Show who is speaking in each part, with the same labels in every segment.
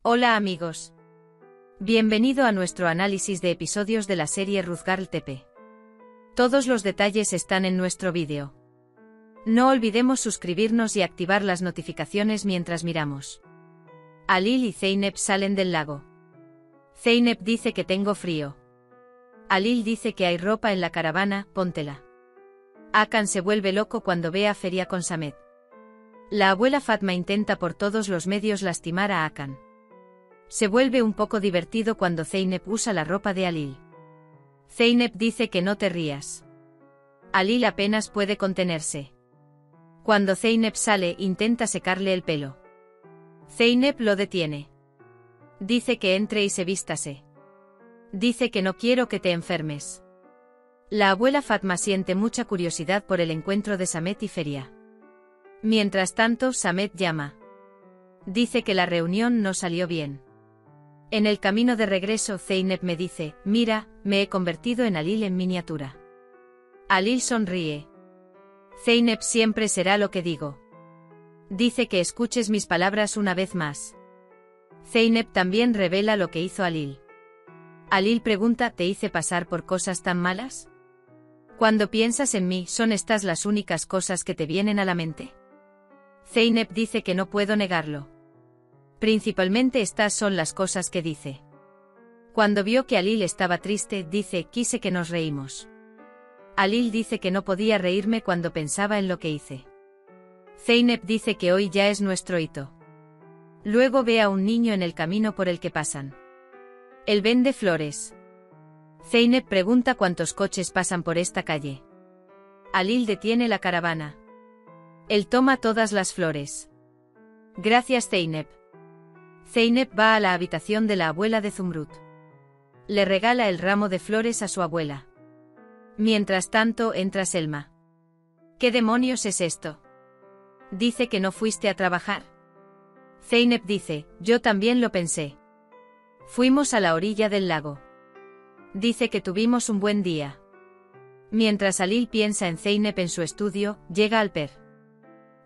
Speaker 1: Hola amigos. Bienvenido a nuestro análisis de episodios de la serie Ruth Girl TP. Todos los detalles están en nuestro vídeo. No olvidemos suscribirnos y activar las notificaciones mientras miramos. Alil y Zeynep salen del lago. Zeynep dice que tengo frío. Alil dice que hay ropa en la caravana, póntela. Hakan se vuelve loco cuando ve a Feria con Samet. La abuela Fatma intenta por todos los medios lastimar a Hakan. Se vuelve un poco divertido cuando Zeynep usa la ropa de Alil. Zeynep dice que no te rías. Alil apenas puede contenerse. Cuando Zeynep sale, intenta secarle el pelo. Zeynep lo detiene. Dice que entre y se vístase. Dice que no quiero que te enfermes. La abuela Fatma siente mucha curiosidad por el encuentro de Samet y Feria. Mientras tanto, Samet llama. Dice que la reunión no salió bien. En el camino de regreso, Zeynep me dice, mira, me he convertido en Alil en miniatura. Alil sonríe. Zeynep siempre será lo que digo. Dice que escuches mis palabras una vez más. Zeynep también revela lo que hizo Alil. Alil pregunta, ¿te hice pasar por cosas tan malas? Cuando piensas en mí, ¿son estas las únicas cosas que te vienen a la mente? Zeynep dice que no puedo negarlo. Principalmente estas son las cosas que dice. Cuando vio que Alil estaba triste, dice, quise que nos reímos. Alil dice que no podía reírme cuando pensaba en lo que hice. Zeynep dice que hoy ya es nuestro hito. Luego ve a un niño en el camino por el que pasan. Él vende flores. Zeynep pregunta cuántos coches pasan por esta calle. Alil detiene la caravana. Él toma todas las flores. Gracias, Zeynep. Zeynep va a la habitación de la abuela de Zumrud. Le regala el ramo de flores a su abuela. Mientras tanto, entra Selma. ¿Qué demonios es esto? Dice que no fuiste a trabajar. Zeynep dice, yo también lo pensé. Fuimos a la orilla del lago. Dice que tuvimos un buen día. Mientras Alil piensa en Zeynep en su estudio, llega Alper.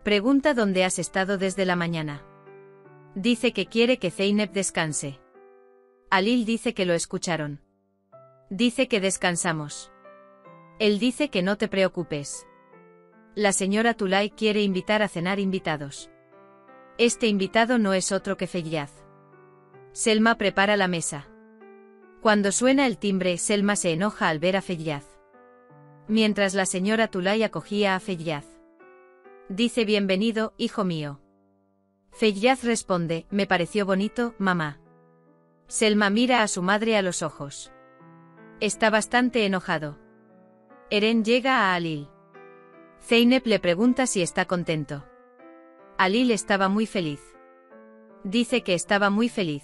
Speaker 1: Pregunta dónde has estado desde la mañana. Dice que quiere que Zeynep descanse. Alil dice que lo escucharon. Dice que descansamos. Él dice que no te preocupes. La señora Tulay quiere invitar a cenar invitados. Este invitado no es otro que Feyyaz. Selma prepara la mesa. Cuando suena el timbre, Selma se enoja al ver a Feyyaz. Mientras la señora Tulay acogía a Feyyaz. Dice bienvenido, hijo mío. Feyyaz responde, me pareció bonito, mamá. Selma mira a su madre a los ojos. Está bastante enojado. Eren llega a Alil. Zeynep le pregunta si está contento. Alil estaba muy feliz. Dice que estaba muy feliz.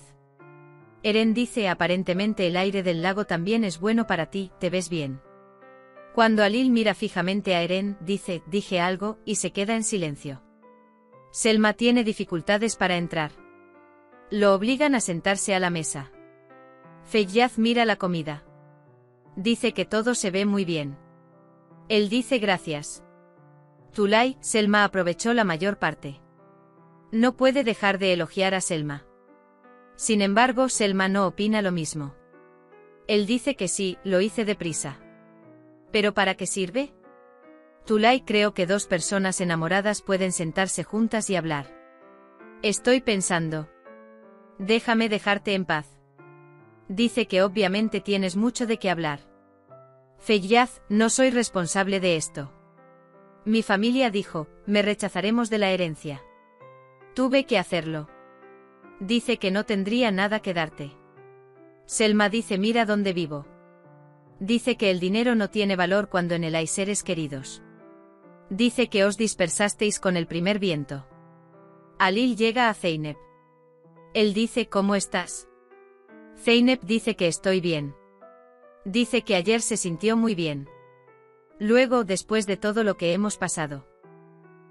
Speaker 1: Eren dice aparentemente el aire del lago también es bueno para ti, te ves bien. Cuando Alil mira fijamente a Eren, dice, dije algo, y se queda en silencio. Selma tiene dificultades para entrar. Lo obligan a sentarse a la mesa. Feyyaz mira la comida. Dice que todo se ve muy bien. Él dice gracias. Tulay, Selma aprovechó la mayor parte. No puede dejar de elogiar a Selma. Sin embargo, Selma no opina lo mismo. Él dice que sí, lo hice deprisa. ¿Pero para qué sirve? Tulay, creo que dos personas enamoradas pueden sentarse juntas y hablar. Estoy pensando. Déjame dejarte en paz. Dice que obviamente tienes mucho de qué hablar. Feyyaz, no soy responsable de esto. Mi familia dijo, me rechazaremos de la herencia. Tuve que hacerlo. Dice que no tendría nada que darte. Selma dice mira dónde vivo. Dice que el dinero no tiene valor cuando en él hay seres queridos. Dice que os dispersasteis con el primer viento. Alil llega a Zeynep. Él dice ¿cómo estás? Zeynep dice que estoy bien. Dice que ayer se sintió muy bien. Luego, después de todo lo que hemos pasado.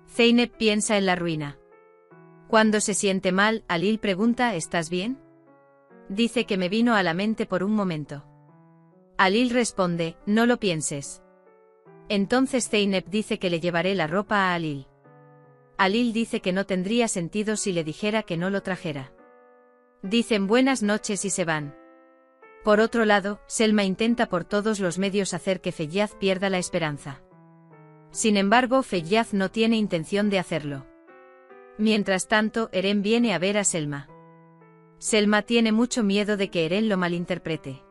Speaker 1: Zeynep piensa en la ruina. Cuando se siente mal, Alil pregunta ¿estás bien? Dice que me vino a la mente por un momento. Alil responde, no lo pienses. Entonces Zeynep dice que le llevaré la ropa a Alil. Alil dice que no tendría sentido si le dijera que no lo trajera. Dicen buenas noches y se van. Por otro lado, Selma intenta por todos los medios hacer que Feyyaz pierda la esperanza. Sin embargo, Feyyaz no tiene intención de hacerlo. Mientras tanto, Eren viene a ver a Selma. Selma tiene mucho miedo de que Eren lo malinterprete.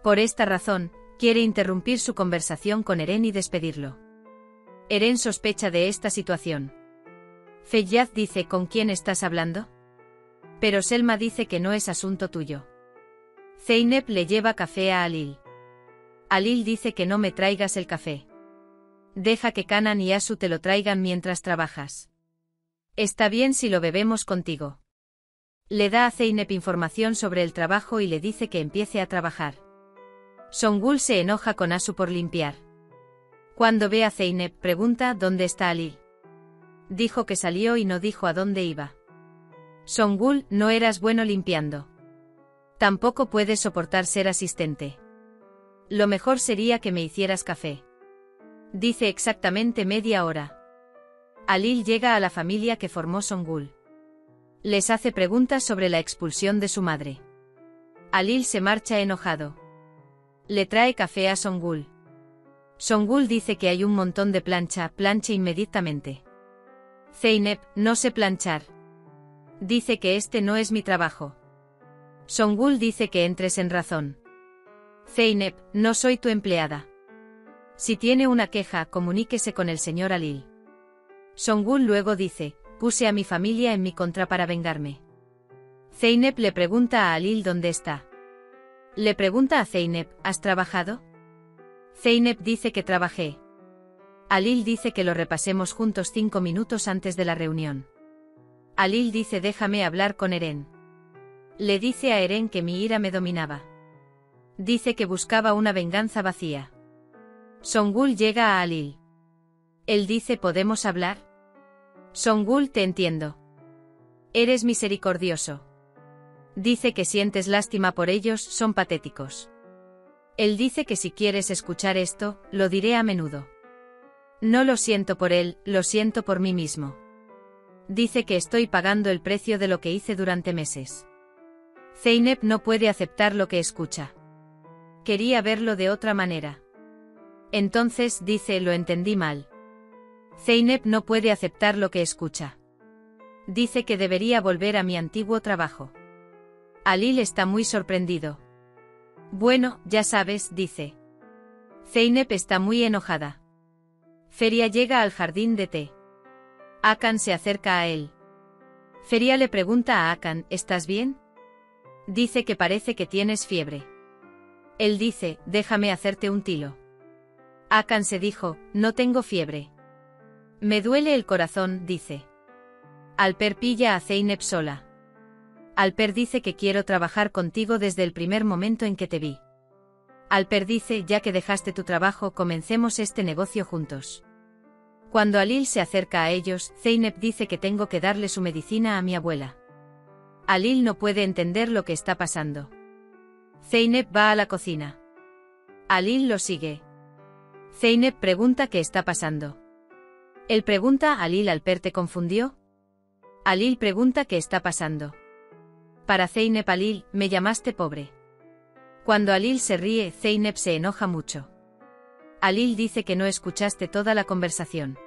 Speaker 1: Por esta razón, quiere interrumpir su conversación con Eren y despedirlo. Eren sospecha de esta situación. Feyyaz dice ¿con quién estás hablando? Pero Selma dice que no es asunto tuyo. Zeynep le lleva café a Alil. Alil dice que no me traigas el café. Deja que Kanan y Asu te lo traigan mientras trabajas. Está bien si lo bebemos contigo. Le da a Zeynep información sobre el trabajo y le dice que empiece a trabajar. Songul se enoja con Asu por limpiar. Cuando ve a Zeynep, pregunta ¿dónde está Alil? Dijo que salió y no dijo a dónde iba. Songul, no eras bueno limpiando. Tampoco puedes soportar ser asistente. Lo mejor sería que me hicieras café. Dice exactamente media hora. Alil llega a la familia que formó Songul. Les hace preguntas sobre la expulsión de su madre. Alil se marcha enojado. Le trae café a Songul. Songul dice que hay un montón de plancha inmediatamente. Zeynep, no sé planchar. Dice que este no es mi trabajo. Songul dice que entres en razón. Zeynep, no soy tu empleada. Si tiene una queja, comuníquese con el señor Alil. Songul luego dice, puse a mi familia en mi contra para vengarme. Zeynep le pregunta a Alil dónde está. Le pregunta a Zeynep, ¿has trabajado? Zeynep dice que trabajé. Alil dice que lo repasemos juntos 5 minutos antes de la reunión. Alil dice déjame hablar con Eren. Le dice a Eren que mi ira me dominaba. Dice que buscaba una venganza vacía. Songul llega a Alil. Él dice ¿podemos hablar? Songul te entiendo. Eres misericordioso. Dice que sientes lástima por ellos, son patéticos. Él dice que si quieres escuchar esto, lo diré a menudo. No lo siento por él, lo siento por mí mismo. Dice que estoy pagando el precio de lo que hice durante meses. Zeynep no puede aceptar lo que escucha. Quería verlo de otra manera. Entonces dice lo entendí mal. Zeynep no puede aceptar lo que escucha. Dice que debería volver a mi antiguo trabajo. Alil está muy sorprendido. Bueno, ya sabes, dice. Zeynep está muy enojada. Feria llega al jardín de té. Hakan se acerca a él. Feria le pregunta a Hakan, ¿estás bien? Dice que parece que tienes fiebre. Él dice, déjame hacerte un tilo. Hakan se dijo, no tengo fiebre. Me duele el corazón, dice. Alper pilla a Zeynep sola. Alper dice que quiero trabajar contigo desde el primer momento en que te vi. Alper dice, ya que dejaste tu trabajo, comencemos este negocio juntos. Cuando Alil se acerca a ellos, Zeynep dice que tengo que darle su medicina a mi abuela. Alil no puede entender lo que está pasando. Zeynep va a la cocina. Alil lo sigue. Zeynep pregunta qué está pasando. Él pregunta a Alil, ¿Alper te confundió? Alil pregunta qué está pasando. Para Zeynep, Alil, me llamaste pobre. Cuando Alil se ríe, Zeynep se enoja mucho. Alil dice que no escuchaste toda la conversación.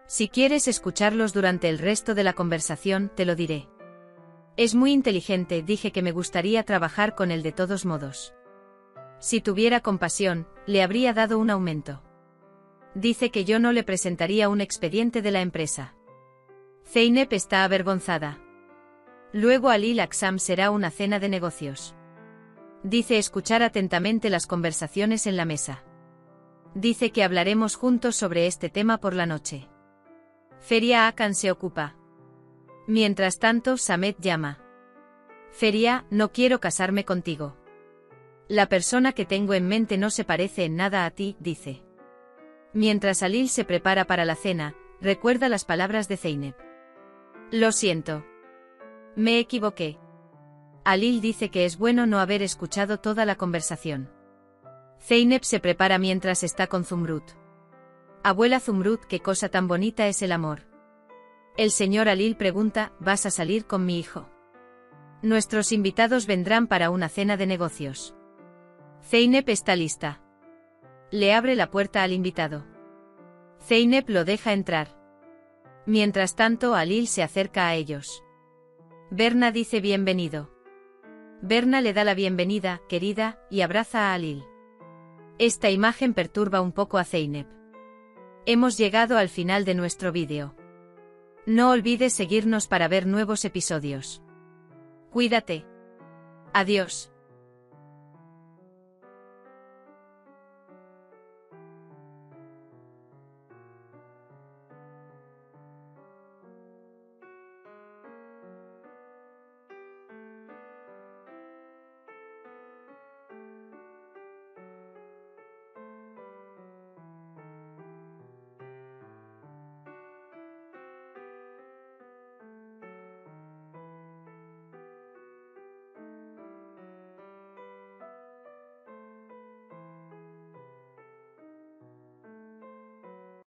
Speaker 1: Si quieres escucharlos durante el resto de la conversación, te lo diré. Es muy inteligente, dije que me gustaría trabajar con él de todos modos. Si tuviera compasión, le habría dado un aumento. Dice que yo no le presentaría un expediente de la empresa. Zeynep está avergonzada. Luego Alil Aksam será una cena de negocios. Dice escuchar atentamente las conversaciones en la mesa. Dice que hablaremos juntos sobre este tema por la noche. Feria Hakan se ocupa. Mientras tanto, Samet llama. Feria, no quiero casarme contigo. La persona que tengo en mente no se parece en nada a ti, dice. Mientras Alil se prepara para la cena, recuerda las palabras de Zeynep. Lo siento. Me equivoqué. Alil dice que es bueno no haber escuchado toda la conversación. Zeynep se prepara mientras está con Zumrud. Abuela Zumrud, qué cosa tan bonita es el amor. El señor Alil pregunta, ¿vas a salir con mi hijo? Nuestros invitados vendrán para una cena de negocios. Zeynep está lista. Le abre la puerta al invitado. Zeynep lo deja entrar. Mientras tanto, Halil se acerca a ellos. Berna dice bienvenido. Berna le da la bienvenida, querida, y abraza a Halil. Esta imagen perturba un poco a Zeynep. Hemos llegado al final de nuestro vídeo. No olvides seguirnos para ver nuevos episodios. Cuídate. Adiós.